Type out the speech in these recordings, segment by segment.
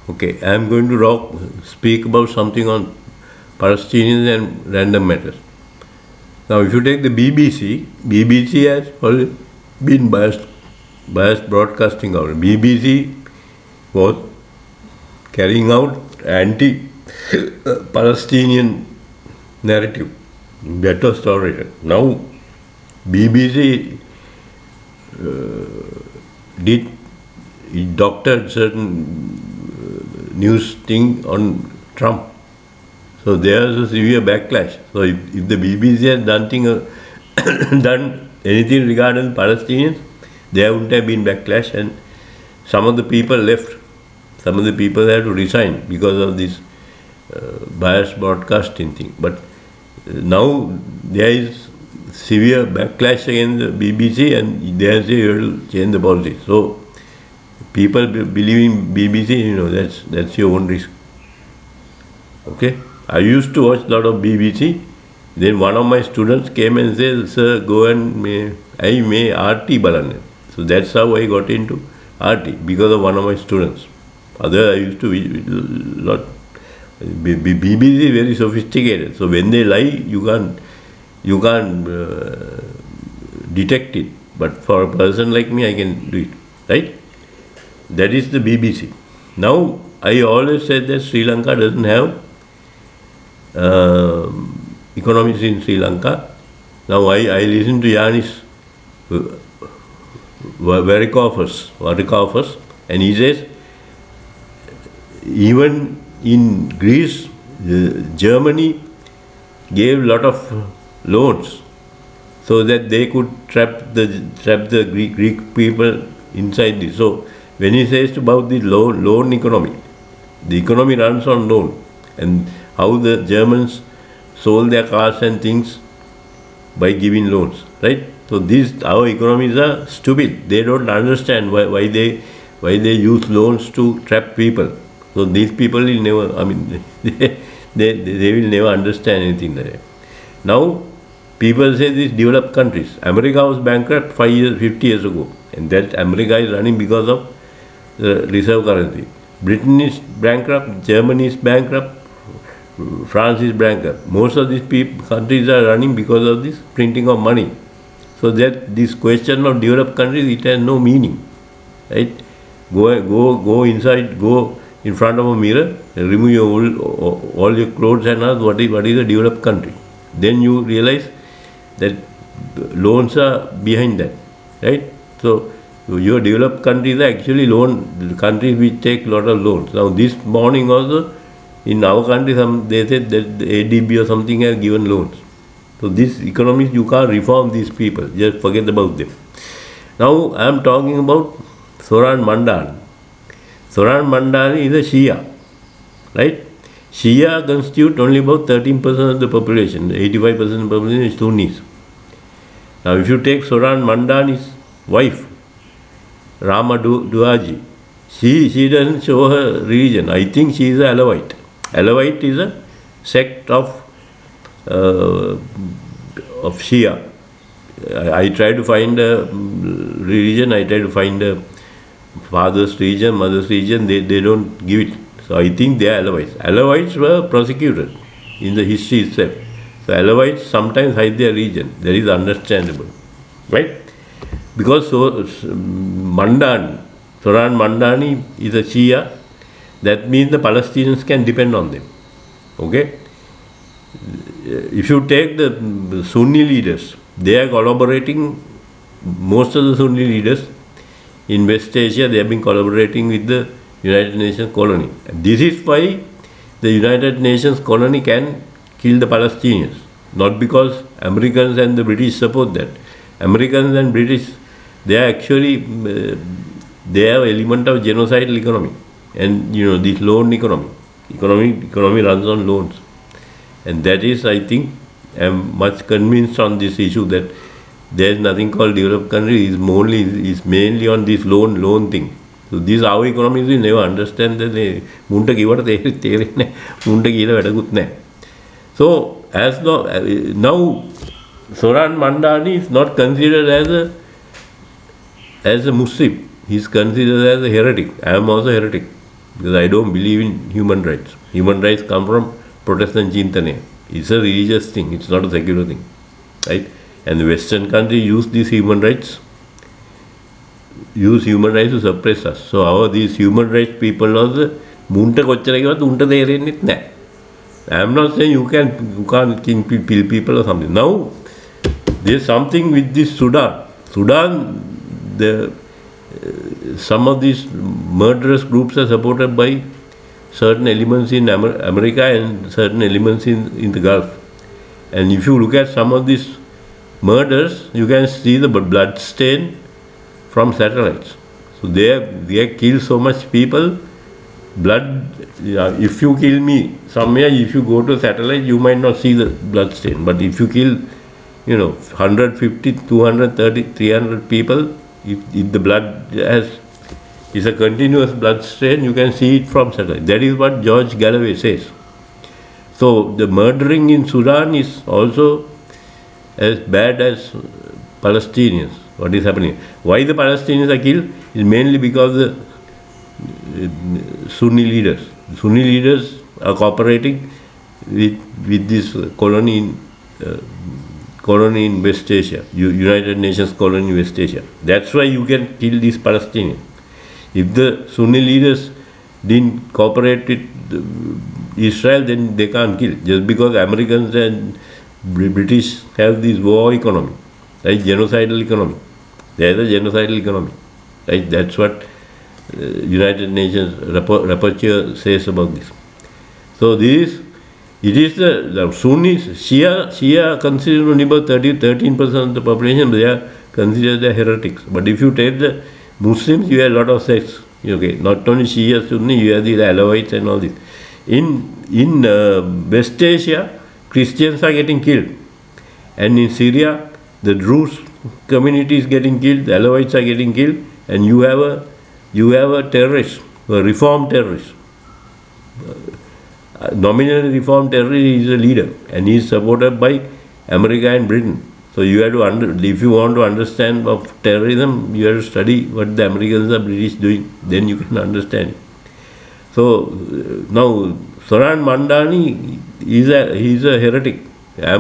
Okay, I am going to speak about something on Palestinians and random matters. Now, if you take the BBC has always been biased broadcasting out. BBC was carrying out anti-Palestinian narrative. That was tolerated. Now, BBC did it doctored certain news thing on Trump. So there's a severe backlash. So if the BBC had done anything regarding Palestinians, there wouldn't have been backlash, and some of the people left. Some of the people had to resign because of this biased broadcasting thing. But now there is severe backlash against the BBC, and they say you have to change the policy. So people believe in BBC, that's your own risk. Okay. I used to watch a lot of BBC. Then one of my students came and said, "Sir, go and I may RT balanne." So that's how I got into RT, because of one of my students. Other I used to lot. BBC is very sophisticated. So when they lie, you can't detect it. But for a person like me, I can do it. Right? That is the BBC. Now I always said that Sri Lanka doesn't have economics in Sri Lanka. Now I listen to Yanis Varoufakis, and he says even in Greece, Germany gave a lot of loans so that they could trap the Greek people inside this. So when he says about the loan economy, the economy runs on loan, and how the Germans sold their cars and things by giving loans, right? So our economies are stupid. They don't understand why they use loans to trap people. So these people will never, they will never understand anything there. Now, people say these developed countries. America was bankrupt 50 years ago, and that America is running because of the reserve currency. Britain is bankrupt, Germany is bankrupt, France is bankrupt. Most of these countries are running because of this printing of money. So that this question of developed countries, it has no meaning, right? Go inside, go in front of a mirror, remove all your clothes and ask what is a developed country. Then you realize that loans are behind that, right? So your developed countries are actually countries which take a lot of loans. Now this morning also, in our country, they said that the ADB or something has given loans. So these economies, you can't reform these people. Just forget about them. Now I am talking about ZORAN Mandani. ZORAN Mandani is a Shia, right? Shia constitute only about 13% of the population. 85% of the population is Sunnis. Now if you take ZORAN Mandani's wife, Rama Duaji, she doesn't show her religion. I think she is an Alawite. Alawite is a sect of Shia. I try to find a religion, I try to find a father's religion, mother's religion, they don't give it. So I think they are Alawites. Alawites were persecuted in the history itself. So Alawites sometimes hide their religion. That is understandable. Right? Because ZORAN Mandani is a Shia, that means the Palestinians can depend on them. Okay? If you take the Sunni leaders, they are collaborating, most of the Sunni leaders in West Asia, they have been collaborating with the United Nations colony. This is why the United Nations colony can kill the Palestinians, not because Americans and the British support that. Americans and British, they are actually, they have element of genocidal economy, and this loan economy runs on loans, and that is, I think, I am much convinced on this issue that there is nothing called developed country. Is mainly on this loan thing. So these our economies will never understand that they munta kiwata තේරෙන්නේ munta කියලා වැඩකුත් නැහැ. So now ZORAN Mandani is not considered as a Muslim. He is considered as a heretic. I am also a heretic. because I don't believe in human rights. Human rights come from Protestant Chintane. It's a religious thing, it's not a secular thing, right? And the Western country use these human rights to suppress us. So these human rights people also, I'm not saying you can't kill people or something. Now there's something with this Sudan. Some of these murderous groups are supported by certain elements in America and certain elements in the Gulf. And if you look at some of these murders, you can see the blood stain from satellites. So they have killed so much people. Blood, if you kill me somewhere, if you go to satellite, you might not see the blood stain. But if you kill, 150, 230, 300 people, if the blood is a continuous blood stain, you can see it from satellite. That is what George Galloway says. So the murdering in Sudan is also as bad as Palestinians. What is happening? Why the Palestinians are killed is mainly because the Sunni leaders. Sunni leaders are cooperating with this colony in West Asia, United Nations colony in West Asia. That's why you can kill these Palestinians. If the Sunni leaders didn't cooperate with Israel, then they can't kill. Just because Americans and British have this war economy, right? Genocidal economy. There's a genocidal economy, right? That's what United Nations rapporteur says about this. So it is the Sunnis, Shia considered only about 13% of the population, but they are considered the heretics. But if you take the Muslims, you have a lot of sects. Okay, not only Shia, Sunni, you have the Alawites and all this. In West Asia, Christians are getting killed, and in Syria, the Druze community is getting killed, the Alawites are getting killed, and you have a terrorist, a reformed terrorist. Nominally reformed terrorist is a leader, and he is supported by America and Britain. So you have to if you want to understand of terrorism, you have to study what the Americans and British doing. Then you can understand it. So now ZORAN Mandani he is a heretic. I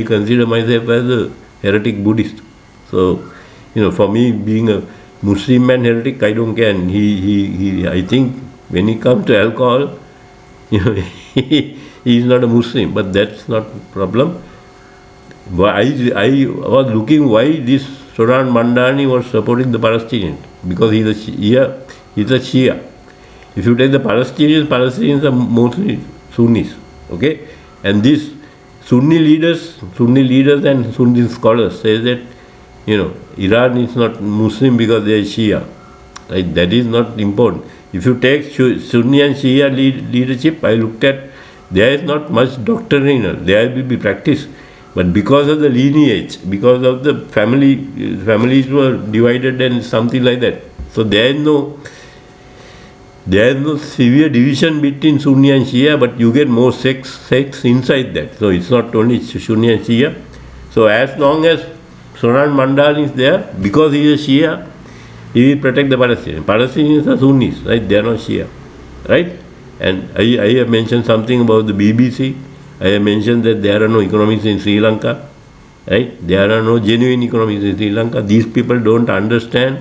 consider myself as a heretic Buddhist. So for me, being a Muslim man heretic, I don't care. And he I think when he comes to alcohol, he is not a Muslim, but that's not a problem. I was looking why this ZORAN Mandani was supporting the Palestinians, because he's a Shia. If you take the Palestinians are mostly Sunnis, okay? And these Sunni leaders and Sunni scholars say that, Iran is not Muslim because they are Shia. Right? That is not important. If you take Sunni and Shia leadership, I looked at, there is not much doctrinal, there will be practice. But because of the lineage, because of the families were divided and something like that. So there is no severe division between Sunni and Shia, but you get more sects inside that. So it's not only Sunni and Shia. So as long as ZORAN Mandani is there, because he is a Shia, he will protect the Palestinians. Palestinians are Sunnis, right? They are not Shia, right? And I have mentioned something about the BBC. I have mentioned that there are no economies in Sri Lanka, right? There are no genuine economies in Sri Lanka. These people don't understand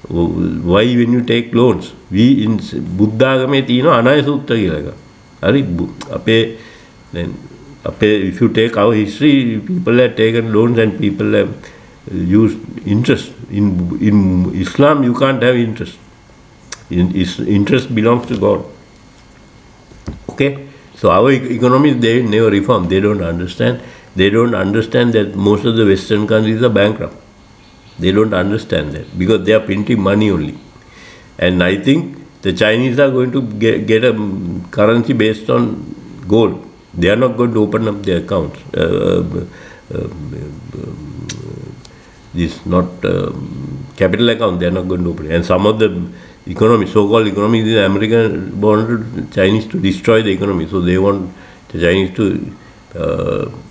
why when you take loans. We in Buddha game Anaya Sutta kilaga. If you take our history, people have taken loans and people have used interest. In Islam, you can't have interest. Interest belongs to God. Okay? So our economies, they never reform. They don't understand. They don't understand that most of the Western countries are bankrupt. They don't understand that because they are printing money only. And I think the Chinese are going to get a currency based on gold. They are not going to open up their accounts. This not capital account, they are not going to open it. And some of the economy, so-called economy, the American wanted Chinese to destroy the economy. So they want the Chinese to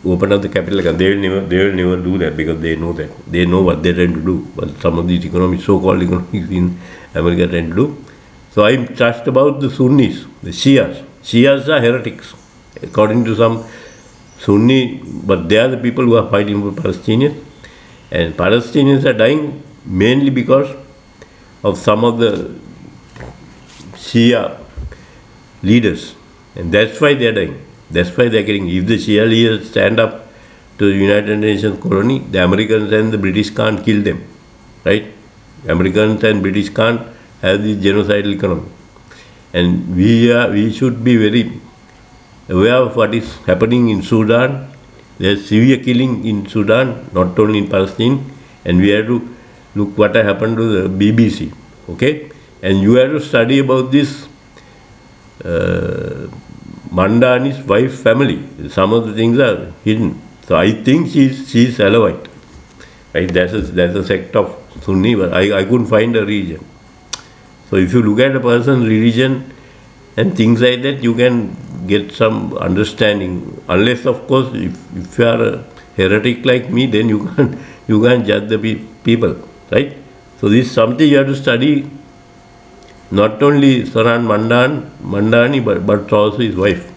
open up the capital account. They will never do that because they know that. They know what they're trying to do. But some of these economies, so-called economies in America, are trying to do. So I touched about the Sunnis, the Shias. Shias are heretics, according to some Sunni, but they are the people who are fighting for Palestinians. And Palestinians are dying mainly because of some of the Shia leaders. And that's why they are dying. That's why they are getting. If the Shia leaders stand up to the United Nations colony, the Americans and the British can't kill them. Right? Americans and British can't have this genocidal economy. And we should be very aware of what is happening in Sudan. There's severe killing in Sudan, not only in Palestine, and we have to look what happened to the BBC. Okay? And you have to study about this Mandani's wife family. Some of the things are hidden. So I think she's Alawite. Right? That's a sect of Sunni, but I couldn't find a religion. So if you look at a person's religion and things like that, you can get some understanding. Unless, of course, if you are a heretic like me, then you can't judge the people, right? So this is something you have to study. Not only ZORAN Mandani, but also his wife.